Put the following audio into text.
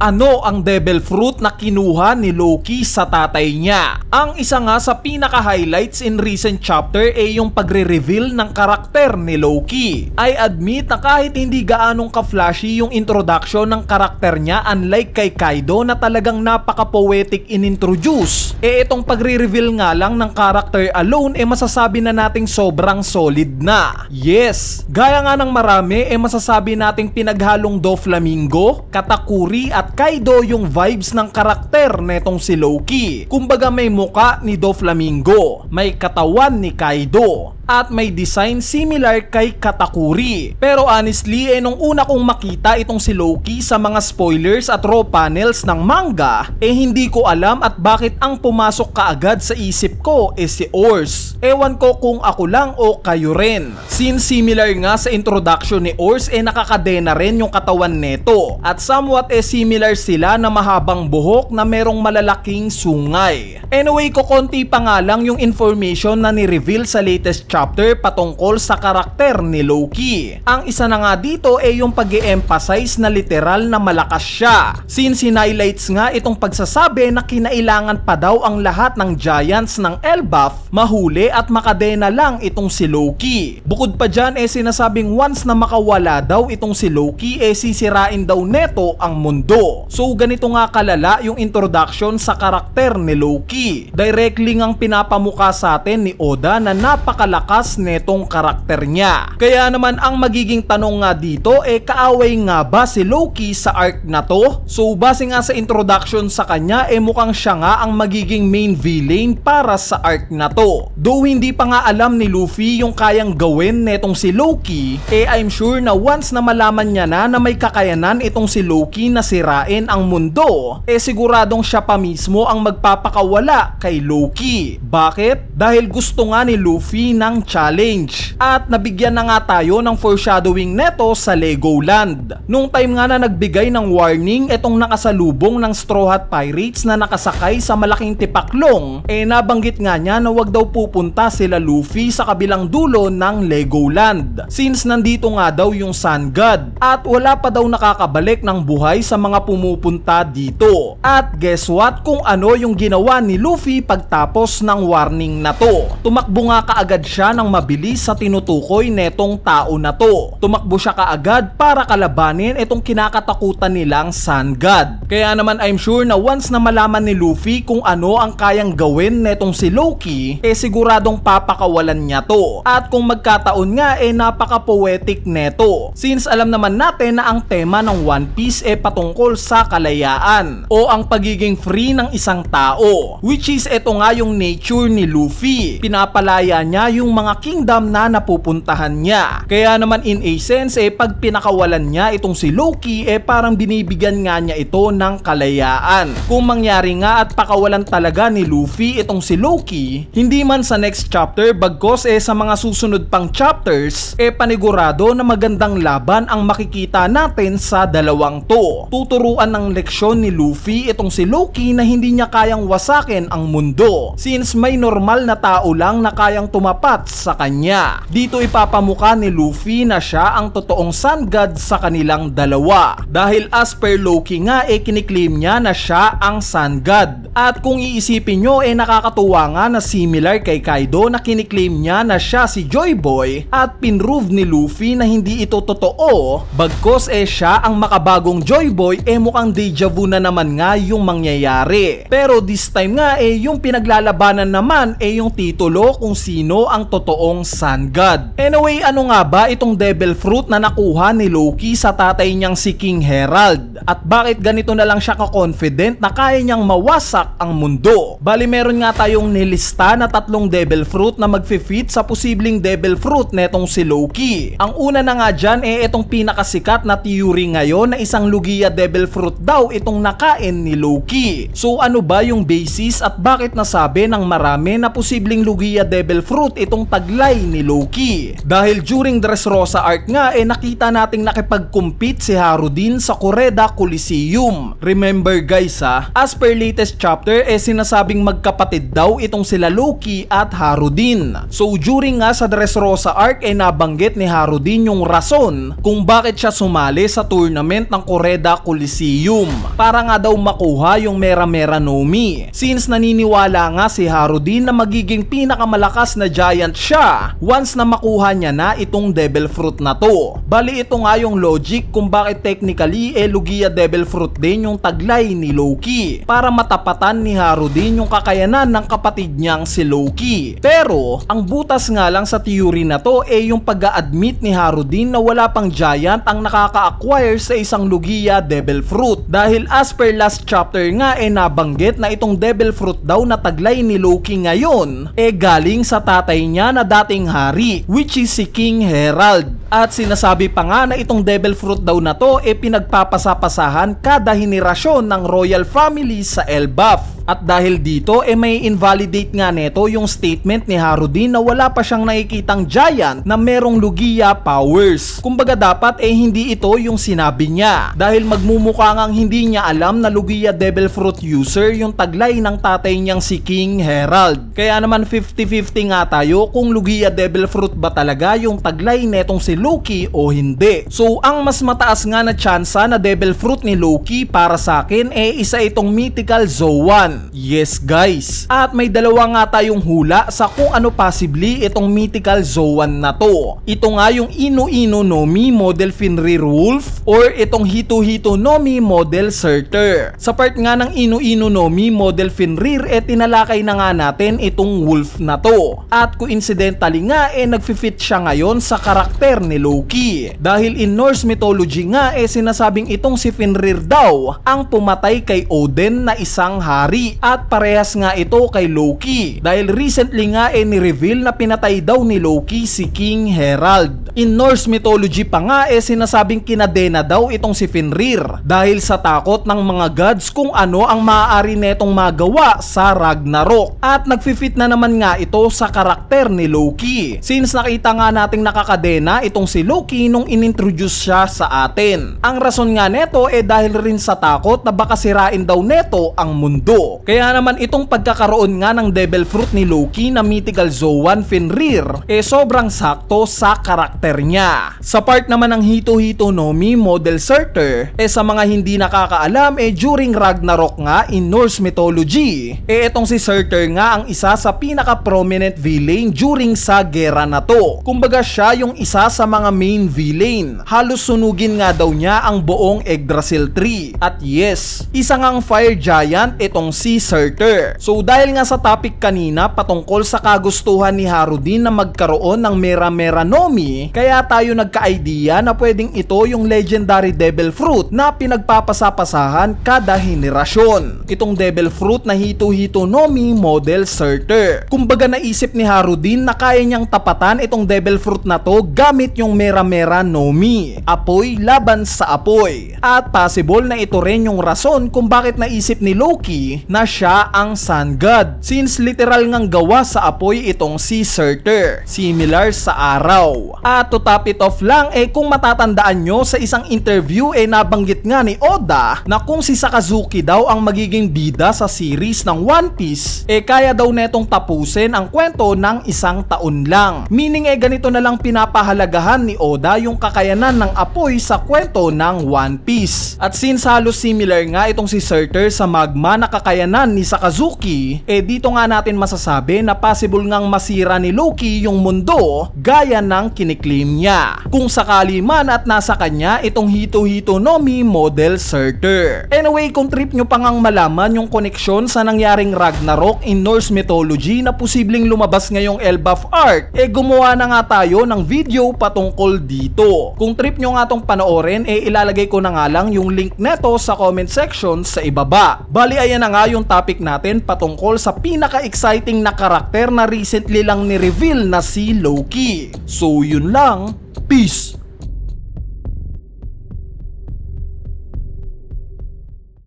Ano ang devil fruit na kinuha ni Loki sa tatay niya? Ang isa nga sa pinaka-highlights in recent chapter ay yung pagre-reveal ng karakter ni Loki. I admit na kahit hindi gaanong ka-flashy yung introduction ng karakter niya, unlike kay Kaido na talagang napaka-poetic in-introduce, itong pagre-reveal nga lang ng karakter alone masasabi na nating sobrang solid na. Yes, gaya nga ng marami masasabi nating pinaghalong Doflamingo, Katakuri at Kaido yung vibes ng karakter netong si Loki. Kumbaga may muka ni Doflamingo, may katawan ni Kaido, at may design similar kay Katakuri. Pero honestly, nung una kong makita itong si Loki sa mga spoilers at raw panels ng manga, hindi ko alam at bakit ang pumasok kaagad sa isip ko si Ors. Ewan ko kung ako lang o kayo rin. Since similar nga sa introduction ni Ors, nakakadena rin yung katawan neto. At somewhat similar sila na mahabang buhok na merong malalaking sungay. Anyway, konti pa nga lang yung information na ni-reveal sa latest chapter patungkol sa karakter ni Loki. Ang isa na nga dito yung pag-i-emphasize na literal na malakas siya. Since highlights nga itong pagsasabi na kinailangan pa daw ang lahat ng giants ng Elbaf mahuli at makadena lang itong si Loki. Bukod pa dyan sinasabing once na makawala daw itong si Loki sisirain daw neto ang mundo. So ganito nga kalala yung introduction sa karakter ni Loki. Directly ngang pinapamuka sa atin ni Oda na napakalakas netong karakter niya. Kaya naman ang magiging tanong nga dito kaaway nga ba si Loki sa arc na to? So base nga sa introduction sa kanya mukhang siya nga ang magiging main villain para sa arc na to. Though hindi pa nga alam ni Luffy yung kayang gawin netong si Loki, I'm sure na once na malaman niya na may kakayanan itong si Loki na sirain ang mundo, siguradong siya pa mismo ang magpapakawala kay Loki. Bakit? Dahil gusto nga ni Luffy ng challenge. At nabigyan na nga tayo ng foreshadowing neto sa Legoland. Nung time nga na nagbigay ng warning itong nakasalubong ng Straw Hat Pirates na nakasakay sa malaking tipaklong, nabanggit nga niya na wag daw pupunta sila Luffy sa kabilang dulo ng Legoland. Since nandito nga daw yung Sun God at wala pa daw nakakabalik ng buhay sa mga pumupunta dito. At guess what kung ano yung ginawa ni Luffy pagtapos ng warning na to? Tumakbo nga kaagad siya ng mabilis sa tinutukoy netong tao na to. Tumakbo siya kaagad para kalabanin itong kinakatakutan nilang Sun God. Kaya naman I'm sure na once na malaman ni Luffy kung ano ang kayang gawin netong si Loki, siguradong papakawalan niya to. At kung magkataon nga napaka-poetic neto. Since alam naman natin na ang tema ng One Piece patungkol sa kalayaan o ang pagiging free ng isang tao, which is ito nga yung nature ni Luffy. Pinapalaya niya yung mga kingdom na napupuntahan niya. Kaya naman in a sense pag pinakawalan niya itong si Loki parang binibigyan nga niya ito ng kalayaan. Kung mangyari nga at pakawalan talaga ni Luffy itong si Loki, hindi man sa next chapter bagkos sa mga susunod pang chapters panigurado na magandang laban ang makikita natin sa dalawang to. Tuturuan ng leksyon ni Luffy itong si Loki na hindi niya kayang wasakin ang mundo, since may normal na tao lang na kayang tumapat sa kanya. Dito ipapamuka ni Luffy na siya ang totoong Sun God sa kanilang dalawa. Dahil as per Loki nga kiniklaim niya na siya ang Sun God. At kung iisipin nyo nakakatuwa nga na similar kay Kaido na kiniklaim niya na siya si Joy Boy at pinrove ni Luffy na hindi ito totoo, bagkos siya ang makabagong Joy Boy mukhang deja vu na naman nga yung mangyayari. Pero this time nga yung pinaglalabanan naman yung titulo kung sino ang totoong Sun God. Anyway, ano nga ba itong devil fruit na nakuha ni Loki sa tatay niyang si King Herald? At bakit ganito na lang siya ka-confident na kaya niyang mawasak ang mundo? Bali meron nga tayong nilista na 3 devil fruit na magfi-fit sa posibleng devil fruit netong si Loki. Ang una na nga dyan itong pinakasikat na theory ngayon na isang Lugia devil fruit daw itong nakain ni Loki. So ano ba yung basis at bakit nasabi ng marami na posibleng Lugia devil fruit itong itong taglay ni Loki. Dahil during Dressrosa arc nga nakita nating nakipag-compete si Harudin sa Correda Coliseum. Remember guys as per latest chapter sinasabing magkapatid daw itong sila Loki at Harudin. So during nga sa Dressrosa arc nabanggit ni Harudin yung rason kung bakit siya sumali sa tournament ng Correda Coliseum. Para nga daw makuha yung Mera Mera no Mi. Since naniniwala nga si Harudin na magiging pinakamalakas na giant siya once na makuha niya na itong Devil Fruit na to. Bali ito nga yung logic kung bakit technically Lugia Devil Fruit din yung taglay ni Loki para matapatan ni Harudin yung kakayanan ng kapatid niyang si Loki. Pero ang butas nga lang sa theory na to yung pag-a-admit ni Harudin na wala pang giant ang nakaka-acquire sa isang Lugia Devil Fruit. Dahil as per last chapter nga nabanggit na itong Devil Fruit daw na taglay ni Loki ngayon galing sa tatay niya na dating hari, which is si King Herald. At sinasabi pa nga na itong Devil Fruit daw na to pinagpapasapasahan kada henerasyon ng royal family sa Elbaf. At dahil dito may invalidate nga neto yung statement ni Harudin na wala pa siyang nakikitang giant na merong Lugia powers. Kumbaga dapat hindi ito yung sinabi niya, dahil magmumukha ngang hindi niya alam na Lugia Devil Fruit user yung taglay ng tatay niyang si King Herald. Kaya naman 50-50 nga tayo kung Lugia Devil Fruit ba talaga yung taglay netong si Loki o hindi. So ang mas mataas nga na tsansa na Devil Fruit ni Loki para sa akin isa itong mythical Zoan. Yes guys, at may dalawa nga tayong hula sa kung ano possibly itong mythical Zoan na to. Ito nga yung Inu-Inu no Mi model Fenrir Wolf or itong Hito-Hito no Mi model Surtur. Sa part nga ng Inu-Inu no Mi model Fenrir tinalakay na nga natin itong wolf na to. At coincidentally nga nagfi-fit siya ngayon sa karakter ni Loki. Dahil in Norse mythology nga sinasabing itong si Fenrir daw ang pumatay kay Odin na isang hari. At parehas nga ito kay Loki dahil recently nga ni-reveal na pinatay daw ni Loki si King Herald. In Norse mythology pa nga sinasabing kinadena daw itong si Fenrir dahil sa takot ng mga gods kung ano ang maaari netong magawa sa Ragnarok. At nagfi-fit na naman nga ito sa karakter ni Loki since nakita nga nating nakakadena itong si Loki nung inintroduce siya sa atin. Ang rason nga neto dahil rin sa takot na baka sirain daw neto ang mundo. Kaya naman itong pagkakaroon nga ng Devil Fruit ni Loki na mythical Zoan Fenrir sobrang sakto sa karakter niya. Sa part naman ng Hito-Hito no Mi model Surtur sa mga hindi nakakaalam during Ragnarok nga in Norse mythology itong si Surtur nga ang isa sa pinaka-prominent villain during sa gera na to. Kumbaga siya yung isa sa mga main villain. Halos sunugin nga daw niya ang buong Yggdrasil tree. At yes, isa ngang fire giant itong si Surtur. So dahil nga sa topic kanina patungkol sa kagustuhan ni Harudin na magkaroon ng Mera Mera no Mi, kaya tayo nagka-idea na pwedeng ito yung legendary Devil Fruit na pinagpapasapasahan kada henerasyon. Itong Devil Fruit na Hito-Hito no Mi model Surtur. Kumbaga naisip ni Harudin na kaya niyang tapatan itong Devil Fruit na to gamit yung Mera Mera no Mi. Apoy laban sa apoy. At possible na ito rin yung rason kung bakit naisip ni Loki na siya ang Sun God since literal ngang gawa sa apoy itong si Surtur, similar sa araw. At to top it off lang kung matatandaan nyo sa isang interview nabanggit nga ni Oda na kung si Sakazuki daw ang magiging bida sa series ng One Piece kaya daw netong tapusin ang kwento ng isang taon lang. Meaning ganito na lang pinapahalagahan ni Oda yung kakayanan ng apoy sa kwento ng One Piece. At since halos similar nga itong si Surtur sa magma na kakayanan ni Sakazuki, dito nga natin masasabi na possible ngang masira ni Loki yung mundo gaya ng kiniklaim niya. Kung sakali man at nasa kanya itong Hito-Hito no Mi model Surtur. Anyway, kung trip nyo pang ang malaman yung koneksyon sa nangyaring Ragnarok in Norse mythology na posibleng lumabas ngayong Elbaf arc, gumawa na nga tayo ng video patungkol dito. Kung trip nyo nga tong panoorin, ilalagay ko na nga lang yung link neto sa comment section sa ibaba. Bali ayan na nga yung topic natin patungkol sa pinaka-exciting na karakter na recently lang ni-reveal na si Loki. So yun lang, peace!